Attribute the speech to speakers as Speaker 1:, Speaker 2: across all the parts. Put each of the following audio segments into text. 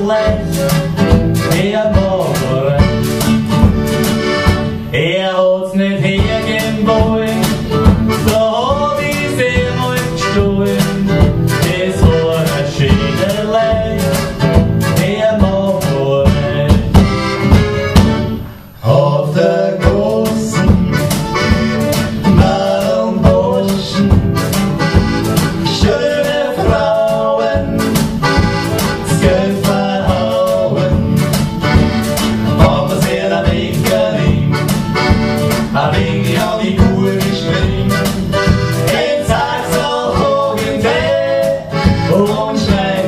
Speaker 1: schlecht, morgen. Hat's nicht hergeben wollen, so hab ich's einmal gestohlen. Das war ein schöner Leid, morgen. Auf der großen Malmbuschen, schöne Frauen, das Geld verhauen, aber sehr am Winkeling, ein wenig an die Kuh gespringt. Jetzt sag's auch irgendwer und schreib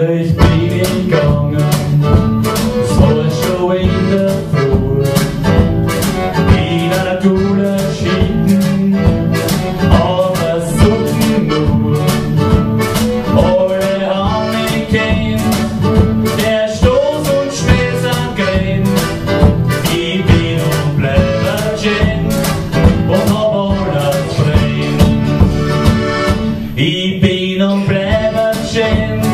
Speaker 1: ich bin gegangen, es war schon in der Früh, in einer Schule schicken, aber suchen nur. Alle haben mich kennt, der Stoß und Schmerz am Grenz. Ich bin und bleib schön und hab alles Freund. Ich bin und bleib schön.